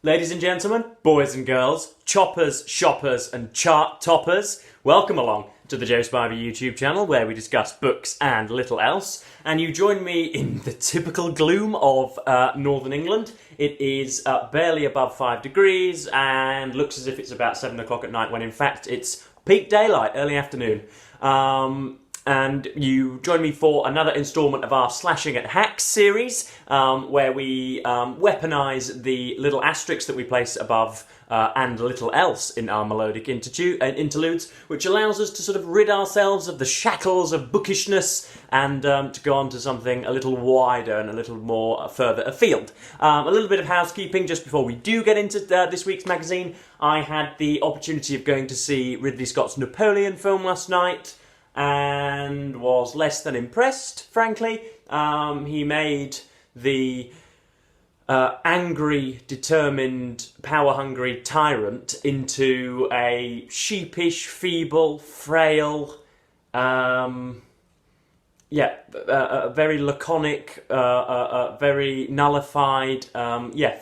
Ladies and gentlemen, boys and girls, choppers, shoppers and chart toppers, welcome along to the Joe Spivey YouTube channel where we discuss books and little else. And you join me in the typical gloom of Northern England. It is barely above 5 degrees and looks as if it's about 7 o'clock at night when in fact it's peak daylight, early afternoon. And you join me for another instalment of our Slashing at Hacks series, where we weaponise the little asterisks that we place above and little else in our melodic interludes, which allows us to sort of rid ourselves of the shackles of bookishness and to go on to something a little wider and a little more further afield. A little bit of housekeeping just before we do get into this week's magazine. I had the opportunity of going to see Ridley Scott's Napoleon film last night, and was less than impressed, frankly. He made the angry, determined, power-hungry tyrant into a sheepish, feeble, frail, very laconic, very nullified,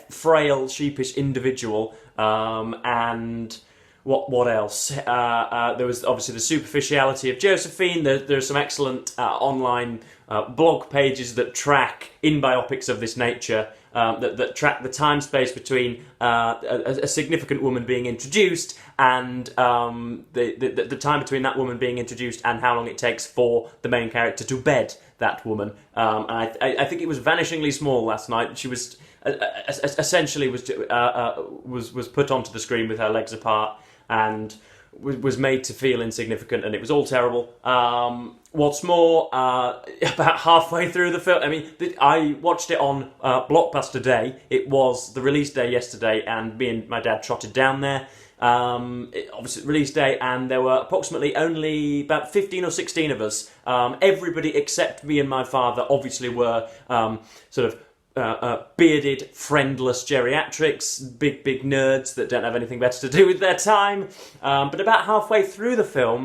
frail, sheepish individual, and what else? There was obviously the superficiality of Josephine. There are some excellent online blog pages that track in biopics of this nature, that track the time space between a significant woman being introduced and the time between that woman being introduced and how long it takes for the main character to bed that woman. And I think it was vanishingly small last night. She was essentially was put onto the screen with her legs apart and was made to feel insignificant, and it was all terrible. What's more, about halfway through the film, I watched it on Blockbuster Day. It was the release day yesterday, and me and my dad trotted down there. Obviously, release day, and there were approximately only about 15 or 16 of us. Everybody except me and my father obviously were bearded, friendless geriatrics, big nerds that don't have anything better to do with their time. But about halfway through the film,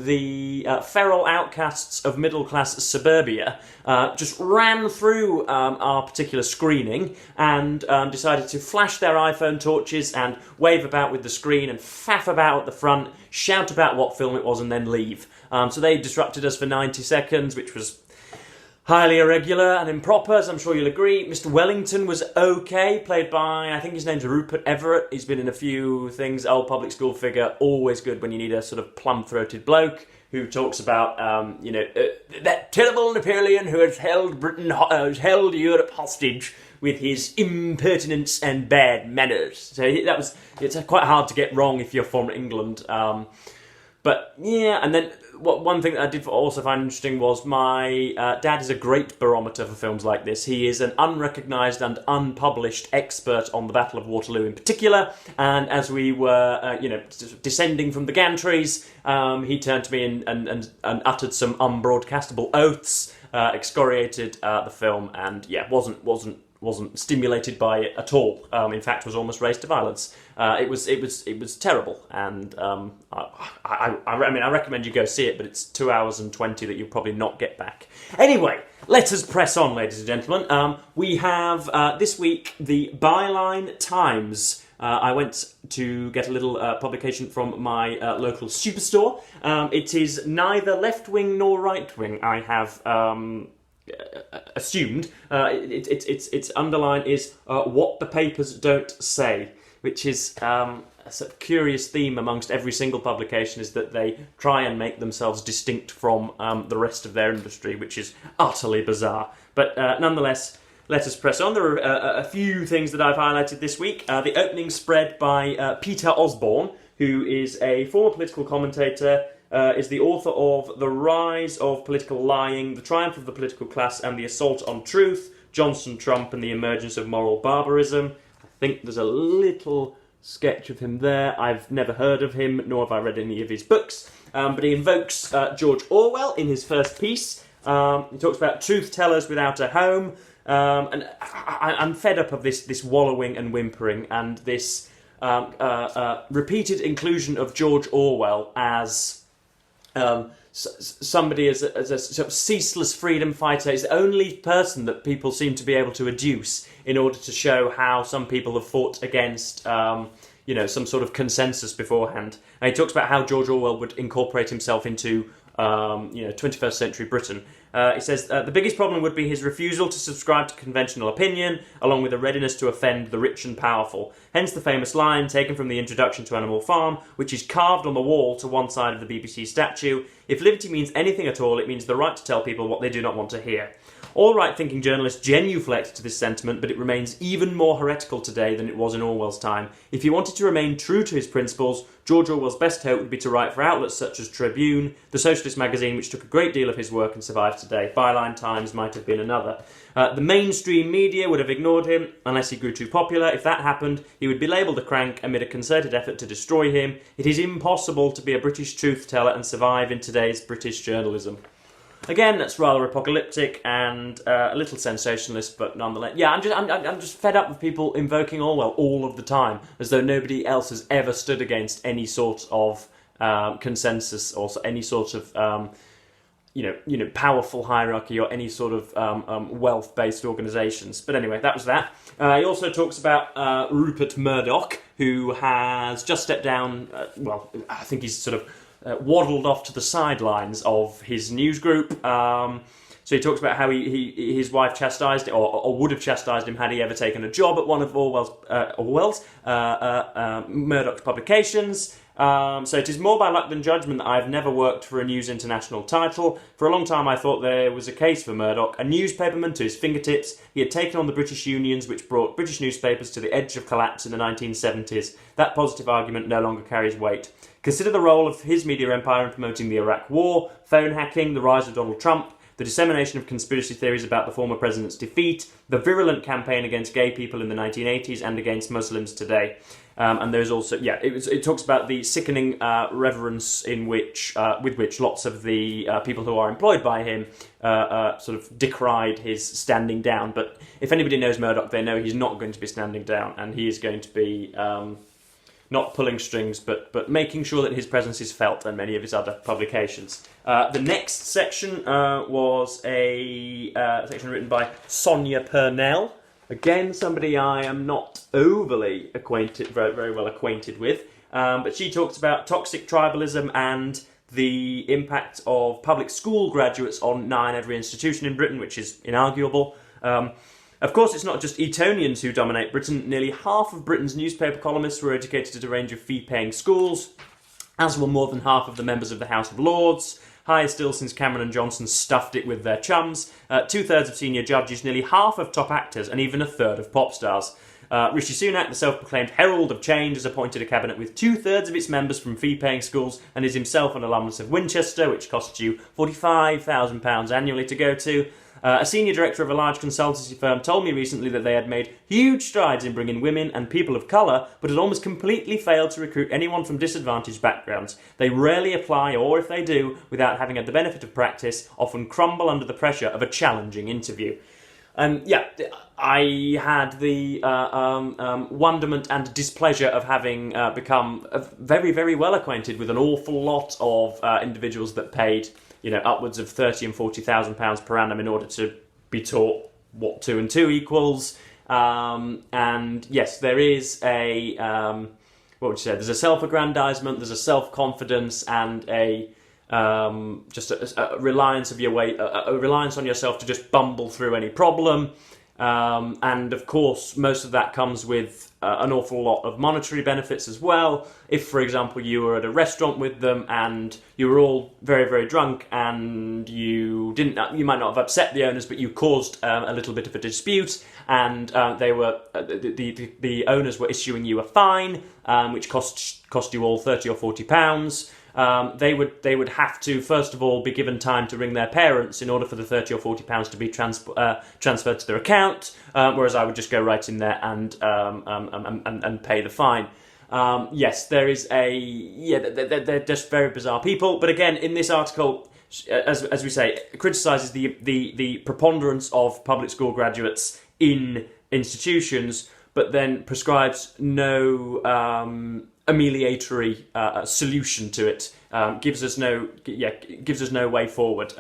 the feral outcasts of middle-class suburbia just ran through our particular screening and decided to flash their iPhone torches and wave about with the screen and faff about at the front, shout about what film it was and then leave. So they disrupted us for 90 seconds, which was highly irregular and improper, as I'm sure you'll agree. Mr. Wellington was okay, played by, I think his name's Rupert Everett. He's been in a few things, old public school figure, always good when you need a sort of plum-throated bloke who talks about, that terrible Napoleon who has held held Europe hostage with his impertinence and bad manners. So it's quite hard to get wrong if you're from England. But yeah, and then one thing that I did also find interesting was my dad is a great barometer for films like this. He is an unrecognised and unpublished expert on the Battle of Waterloo in particular, and as we were, descending from the gantries, he turned to me and uttered some unbroadcastable oaths, excoriated the film, and wasn't stimulated by it at all. In fact, was almost raised to violence. It was terrible, and I recommend you go see it, but it's 2 hours and 20 that you'll probably not get back. Anyway, let us press on, ladies and gentlemen. We have this week the Byline Times. I went to get a little publication from my local superstore. It is neither left-wing nor right-wing, I have assumed. Its underline is what the papers don't say, which is a sort of curious theme amongst every single publication, is that they try and make themselves distinct from the rest of their industry, which is utterly bizarre. But nonetheless, let us press on. There are a few things that I've highlighted this week. The opening spread by Peter Osborne, who is a former political commentator, is the author of The Rise of Political Lying, The Triumph of the Political Class and the Assault on Truth, Johnson, Trump and the Emergence of Moral Barbarism. I think there's a little sketch of him there. I've never heard of him, nor have I read any of his books. But he invokes George Orwell in his first piece. He talks about truth-tellers without a home. And I'm fed up of this wallowing and whimpering and this repeated inclusion of George Orwell as somebody as a sort of ceaseless freedom fighter is the only person that people seem to be able to adduce in order to show how some people have fought against some sort of consensus beforehand. And he talks about how George Orwell would incorporate himself into 21st century Britain. He says the biggest problem would be his refusal to subscribe to conventional opinion, along with a readiness to offend the rich and powerful. Hence the famous line taken from the introduction to Animal Farm, which is carved on the wall to one side of the BBC statue: "If liberty means anything at all, it means the right to tell people what they do not want to hear." All right-thinking journalists genuflect to this sentiment, but it remains even more heretical today than it was in Orwell's time. If he wanted to remain true to his principles, George Orwell's best hope would be to write for outlets such as Tribune, the socialist magazine which took a great deal of his work and survives today. Byline Times might have been another. The mainstream media would have ignored him unless he grew too popular. If that happened, he would be labelled a crank amid a concerted effort to destroy him. It is impossible to be a British truth-teller and survive in today's British journalism. Again, that's rather apocalyptic and a little sensationalist, but nonetheless, yeah, I'm just fed up with people invoking Orwell all of the time, as though nobody else has ever stood against any sort of consensus or any sort of powerful hierarchy or any sort of wealth-based organisations. But anyway, that was that. He also talks about Rupert Murdoch, who has just stepped down. I think he's sort of waddled off to the sidelines of his news group. So he talks about how his wife chastised or would have chastised him had he ever taken a job at one of Murdoch's publications. So it is more by luck than judgment that I have never worked for a News International title. For a long time I thought there was a case for Murdoch, a newspaperman to his fingertips. He had taken on the British unions which brought British newspapers to the edge of collapse in the 1970s. That positive argument no longer carries weight. Consider the role of his media empire in promoting the Iraq War, phone hacking, the rise of Donald Trump, the dissemination of conspiracy theories about the former president's defeat, the virulent campaign against gay people in the 1980s and against Muslims today. And there's also, it talks about the sickening reverence with which lots of the people who are employed by him sort of decried his standing down. But if anybody knows Murdoch, they know he's not going to be standing down, and he is going to be not pulling strings, but making sure that his presence is felt, and many of his other publications. The next section was a section written by Sonia Purnell. Again, somebody I am not overly very well acquainted with, but she talks about toxic tribalism and the impact of public school graduates on nigh on every institution in Britain, which is inarguable. Of course, it's not just Etonians who dominate Britain. Nearly half of Britain's newspaper columnists were educated at a range of fee-paying schools, as were more than half of the members of the House of Lords. Higher still since Cameron and Johnson stuffed it with their chums. 2/3 of senior judges, nearly half of top actors, and even 1/3 of pop stars. Rishi Sunak, the self-proclaimed herald of change, has appointed a cabinet with 2/3 of its members from fee-paying schools and is himself an alumnus of Winchester, which costs you £45,000 annually to go to. A senior director of a large consultancy firm told me recently that they had made huge strides in bringing women and people of colour, but had almost completely failed to recruit anyone from disadvantaged backgrounds. They rarely apply, or if they do, without having had the benefit of practice, often crumble under the pressure of a challenging interview. I had the wonderment and displeasure of having become very, very well acquainted with an awful lot of individuals that paid upwards of £30,000 and £40,000 per annum in order to be taught what 2 and 2 equals. And yes, there is a there's a self-aggrandizement, there's a self-confidence, and a reliance of a reliance on yourself to just bumble through any problem. And of course, most of that comes with an awful lot of monetary benefits as well. If, for example, you were at a restaurant with them and you were all very, very drunk, and you might not have upset the owners, but you caused a little bit of a dispute, and the owners were issuing you a fine, which cost you all £30 or £40. They would have to first of all be given time to ring their parents in order for the £30 or £40 to be transferred to their account, whereas I would just go right in there and pay the fine. Yes, there is they're just very bizarre people. But again, in this article, as we say, criticises the preponderance of public school graduates in institutions, but then prescribes no amelioratory solution to it. gives us no way forward.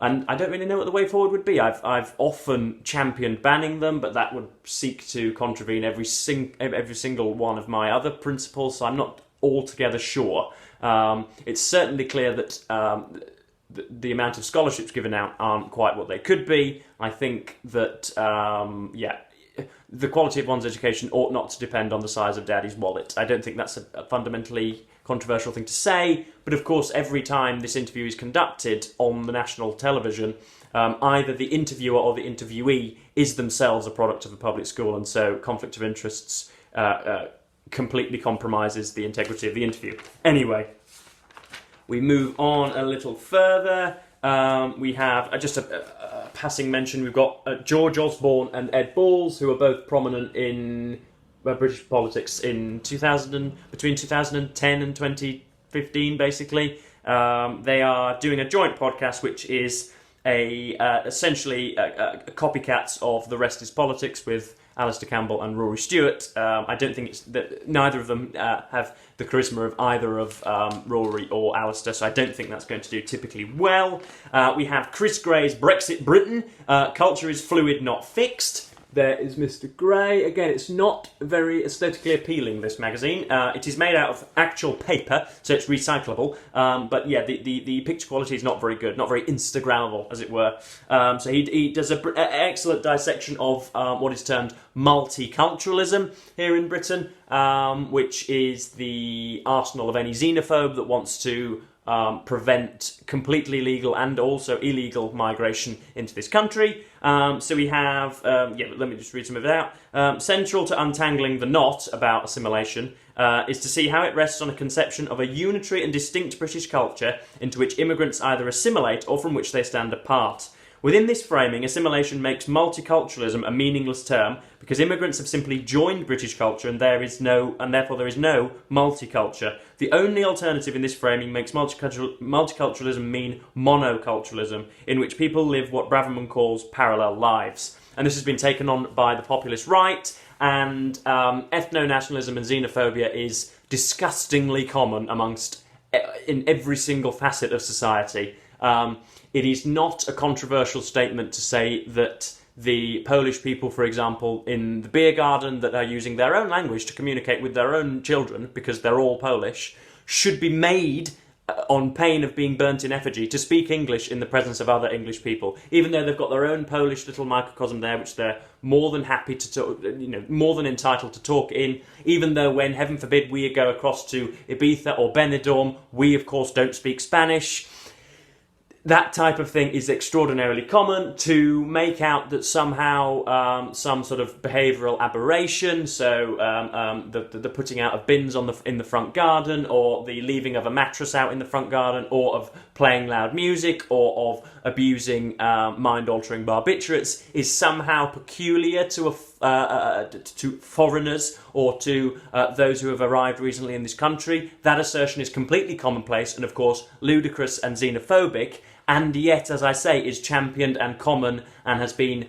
And I don't really know what the way forward would be. I've often championed banning them, but that would seek to contravene every single one of my other principles, so I'm not altogether sure. It's certainly clear that the amount of scholarships given out aren't quite what they could be. I think that, the quality of one's education ought not to depend on the size of daddy's wallet. I don't think that's a fundamentally controversial thing to say, but of course every time this interview is conducted on the national television, either the interviewer or the interviewee is themselves a product of a public school, and so conflict of interests completely compromises the integrity of the interview. Anyway, we move on a little further. We have just a passing mention. We've got George Osborne and Ed Balls, who are both prominent in British politics in between 2010 and 2015, basically. They are doing a joint podcast, which is essentially a copycats of The Rest is Politics with Alistair Campbell and Rory Stewart. I don't think it's that neither of them have the charisma of either of Rory or Alistair, so I don't think that's going to do typically well. We have Chris Gray's Brexit Britain. Culture is fluid, not fixed. There is Mr. Gray. Again, it's not very aesthetically appealing, this magazine. It is made out of actual paper, so it's recyclable. But yeah, the picture quality is not very good, not very Instagrammable, as it were. So he does an excellent dissection of what is termed multiculturalism here in Britain, which is the arsenal of any xenophobe that wants to prevent completely legal and also illegal migration into this country. So we have, let me just read some of it out. Central to untangling the knot about assimilation is to see how it rests on a conception of a unitary and distinct British culture into which immigrants either assimilate or from which they stand apart. Within this framing, assimilation makes multiculturalism a meaningless term because immigrants have simply joined British culture and therefore there is no multiculture. The only alternative in this framing makes multiculturalism mean monoculturalism, in which people live what Braverman calls parallel lives. And this has been taken on by the populist right, and ethno-nationalism and xenophobia is disgustingly common in every single facet of society. It is not a controversial statement to say that the Polish people, for example, in the beer garden that are using their own language to communicate with their own children, because they're all Polish, should be made, on pain of being burnt in effigy, to speak English in the presence of other English people, even though they've got their own Polish little microcosm there, which they're more than happy to talk, more than entitled to talk in, even though when, heaven forbid, we go across to Ibiza or Benidorm, we, of course, don't speak Spanish. That type of thing is extraordinarily common. To make out that somehow some sort of behavioural aberration, so the putting out of bins in the front garden, or the leaving of a mattress out in the front garden, or of playing loud music, or of abusing mind-altering barbiturates, is somehow peculiar to foreigners or to those who have arrived recently in this country. That assertion is completely commonplace and, of course, ludicrous and xenophobic, and yet, as I say, is championed and common and has been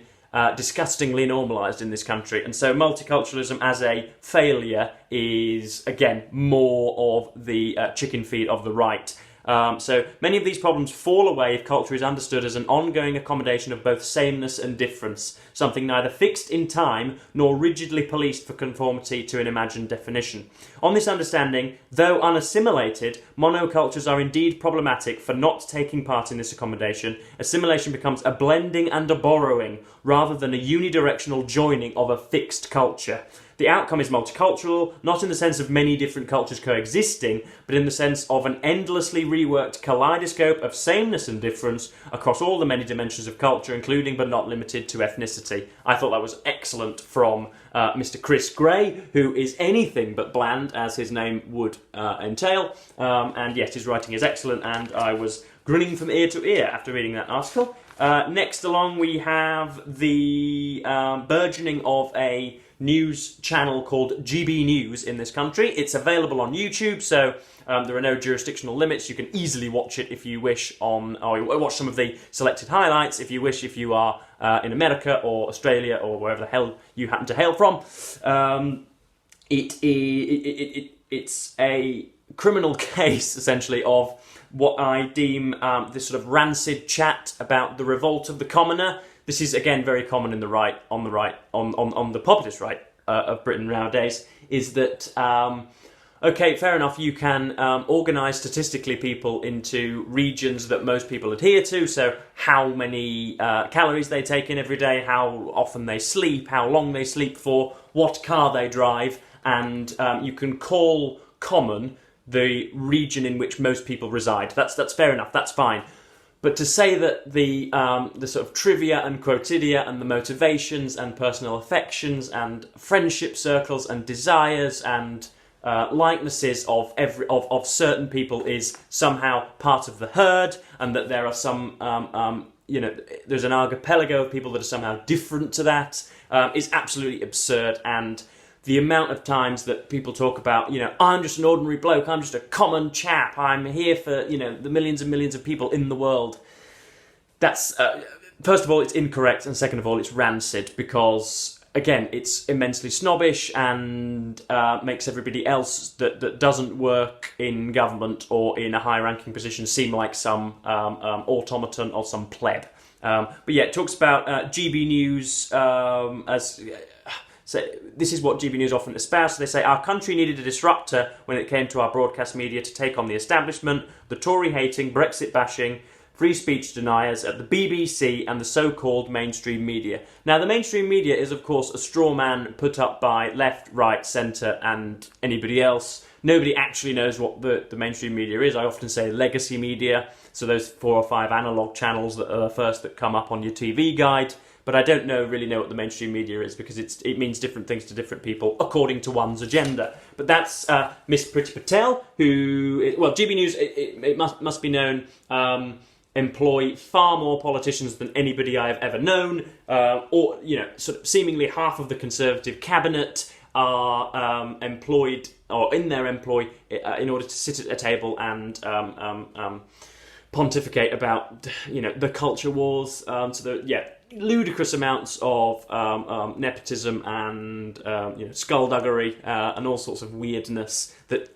disgustingly normalised in this country. And so multiculturalism as a failure is, again, more of the chicken feed of the right. So many of these problems fall away if culture is understood as an ongoing accommodation of both sameness and difference, something neither fixed in time nor rigidly policed for conformity to an imagined definition. On this understanding, though unassimilated, monocultures are indeed problematic for not taking part in this accommodation. Assimilation becomes a blending and a borrowing, rather than a unidirectional joining of a fixed culture. The outcome is multicultural, not in the sense of many different cultures coexisting, but in the sense of an endlessly reworked kaleidoscope of sameness and difference across all the many dimensions of culture, including but not limited to ethnicity. I thought that was excellent from Mr. Chris Gray, who is anything but bland, as his name would entail, and yet his writing is excellent, and I was grinning from ear to ear after reading that article. Next along we have the burgeoning of a news channel called GB News in this country. It's available on YouTube, so there are no jurisdictional limits. You can easily watch it if you wish or watch some of the selected highlights if you wish, if you are in America or Australia or wherever the hell you happen to hail from. It's a criminal case, essentially, of what I deem this sort of rancid chat about the revolt of the commoner. This is, again, very common in the right, on the populist right of Britain nowadays, is that, okay, fair enough, you can organise statistically people into regions that most people adhere to, so how many calories they take in every day, how often they sleep, how long they sleep for, what car they drive, and you can call common the region in which most people reside. That's fair enough, that's fine. But to say that the sort of trivia and quotidia and the motivations and personal affections and friendship circles and desires and likenesses of certain people is somehow part of the herd, and that there are some there's an archipelago of people that are somehow different to that, is absolutely absurd. And the amount of times that people talk about, I'm just an ordinary bloke, I'm just a common chap, I'm here for, the millions and millions of people in the world. That's, first of all, it's incorrect, and second of all, it's rancid, because, again, it's immensely snobbish and makes everybody else that doesn't work in government or in a high-ranking position seem like some automaton or some pleb. But yeah, it talks about GB News as... So this is what GB News often espouse. They say, our country needed a disruptor when it came to our broadcast media to take on the establishment, the Tory-hating, Brexit-bashing, free speech deniers at the BBC and the so-called mainstream media. Now, the mainstream media is, of course, a straw man put up by left, right, centre and anybody else. Nobody actually knows what the mainstream media is. I often say legacy media, so those 4 or 5 analogue channels that are the first that come up on your TV guide. But I don't really know what the mainstream media is, because it means different things to different people according to one's agenda. But that's Miss Priti Patel, who, well, GB News, it must be known, employ far more politicians than anybody I have ever known, or sort of seemingly half of the Conservative cabinet are employed, or in their employ, in order to sit at a table and pontificate about the culture wars. Ludicrous amounts of nepotism and skullduggery and all sorts of weirdness that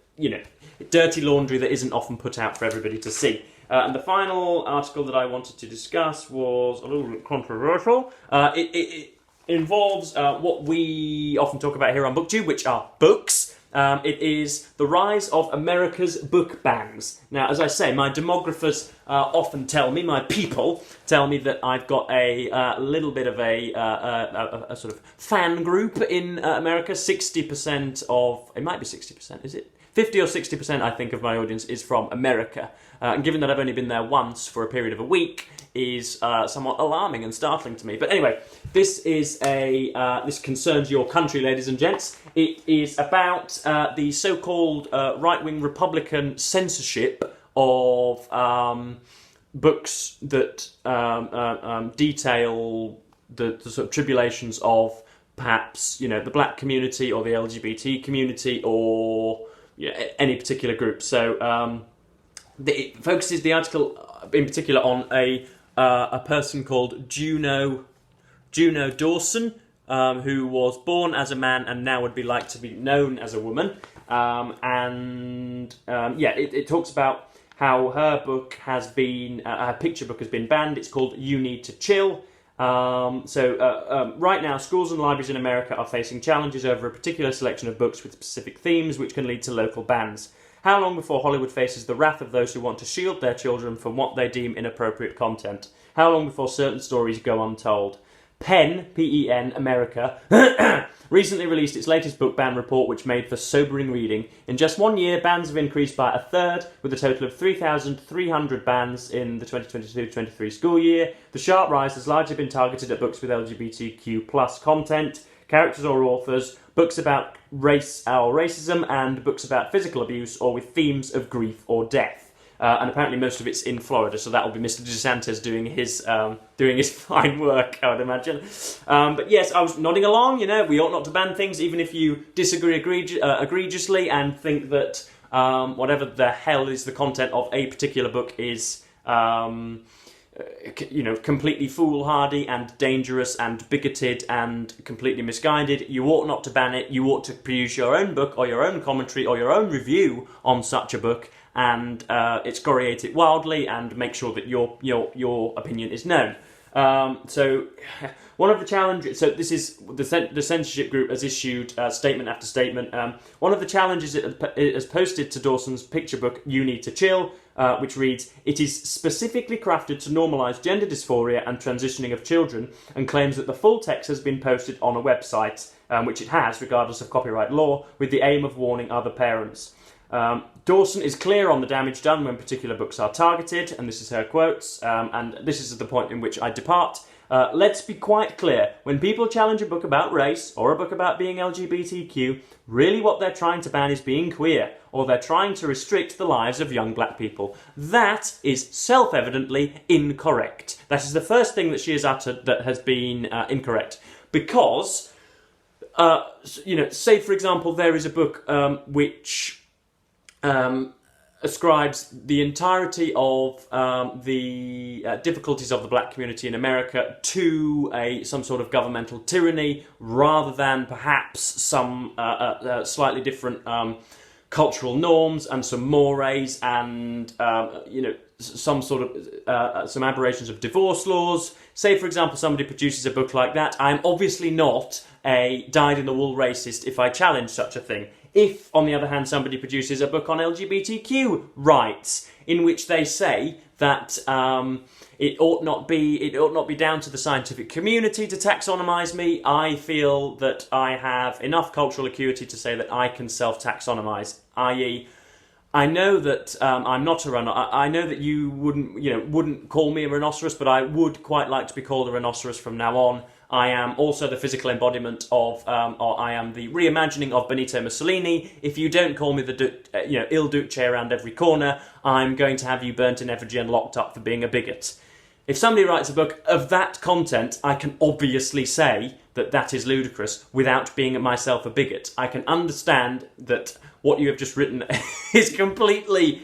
dirty laundry that isn't often put out for everybody to see. And the final article that I wanted to discuss was a little bit controversial. It involves what we often talk about here on BookTube, which are books. It is the rise of America's book bans. Now, as I say, my demographers often tell me, my people tell me that I've got a little bit of a sort of fan group in America. 60% of, it might be 60%, is it? 50 or 60%, I think, of my audience is from America. And given that I've only been there once for a period of a week, is somewhat alarming and startling to me. But anyway, this is this concerns your country, ladies and gents. It is about the so-called right-wing Republican censorship of books that detail the sort of tribulations of perhaps the black community or the LGBT community or any particular group. So it focuses the article in particular on a person called Juno Dawson, who was born as a man and now would be like to be known as a woman. It talks about how her book has been, her picture book has been banned. It's called You Need to Chill. Right now, schools and libraries in America are facing challenges over a particular selection of books with specific themes, which can lead to local bans. How long before Hollywood faces the wrath of those who want to shield their children from what they deem inappropriate content? How long before certain stories go untold? Penn, P-E-N, America, recently released its latest book ban report, which made for sobering reading. In just 1 year, bans have increased by a third, with a total of 3,300 bans in the 2022-23 school year. The sharp rise has largely been targeted at books with LGBTQ+ content, characters or authors, books about race or racism, and books about physical abuse or with themes of grief or death. And apparently most of it's in Florida, so that will be Mr. DeSantis doing his fine work, I would imagine. But yes, I was nodding along. We ought not to ban things, even if you disagree egregiously and think that whatever the hell is the content of a particular book is completely foolhardy and dangerous and bigoted and completely misguided. You ought not to ban it. You ought to produce your own book or your own commentary or your own review on such a book and excoriate it wildly and make sure that your opinion is known. So one of the challenges, so this is the censorship group has issued statement after statement. One of the challenges it has posted to Dawson's picture book, You Need to Chill, which reads, "It is specifically crafted to normalise gender dysphoria and transitioning of children," and claims that the full text has been posted on a website, which it has, regardless of copyright law, with the aim of warning other parents. Dawson is clear on the damage done when particular books are targeted, and this is her quotes, and this is the point in which I depart. Let's be quite clear, when people challenge a book about race, or a book about being LGBTQ, really what they're trying to ban is being queer, or they're trying to restrict the lives of young black people. That is self-evidently incorrect. That is the first thing that she has uttered that has been incorrect. Because, say for example, there is a book which ascribes the entirety of the difficulties of the black community in America to some sort of governmental tyranny, rather than perhaps some slightly different cultural norms and some mores and some sort of some aberrations of divorce laws. Say, for example, somebody produces a book like that. I'm obviously not a dyed-in-the-wool racist if I challenge such a thing. If, on the other hand, somebody produces a book on LGBTQ rights, in which they say that it ought not be down to the scientific community to taxonomize me, I feel that I have enough cultural acuity to say that I can self-taxonomize, i.e., I know that I'm not a rhinoceros. I know that you wouldn't call me a rhinoceros, but I would quite like to be called a rhinoceros from now on. I am also the physical embodiment of, or I am the reimagining of Benito Mussolini. If you don't call me the Il Duce around every corner, I'm going to have you burnt in effigy and locked up for being a bigot. If somebody writes a book of that content, I can obviously say that that is ludicrous without being myself a bigot. I can understand that what you have just written is completely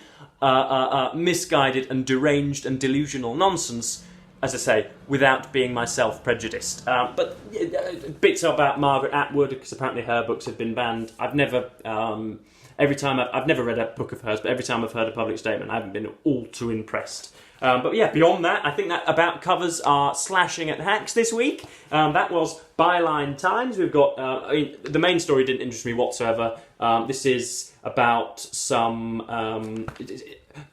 misguided and deranged and delusional nonsense, as I say, without being myself prejudiced. But bits about Margaret Atwood, because apparently her books have been banned. I've never read a book of hers, but every time I've heard a public statement, I haven't been all too impressed. But yeah, beyond that, I think that about covers our slashing at hacks this week. That was Byline Times. We've got, the main story didn't interest me whatsoever. This is about some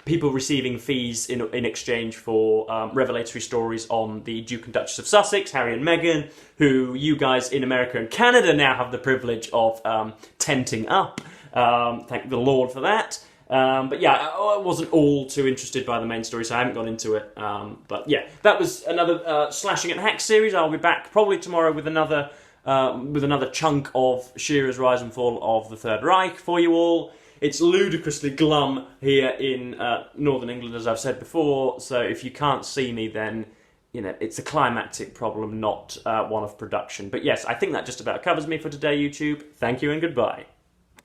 people receiving fees in exchange for revelatory stories on the Duke and Duchess of Sussex, Harry and Meghan, who you guys in America and Canada now have the privilege of tenting up. Thank the Lord for that. But yeah, I wasn't all too interested by the main story, so I haven't gone into it. But yeah, that was another Slashing at Hacks series. I'll be back probably tomorrow with another chunk of Shearer's Rise and Fall of the Third Reich for you all. It's ludicrously glum here in Northern England, as I've said before, so if you can't see me, then it's a climactic problem, not one of production. But yes, I think that just about covers me for today, YouTube. Thank you and goodbye.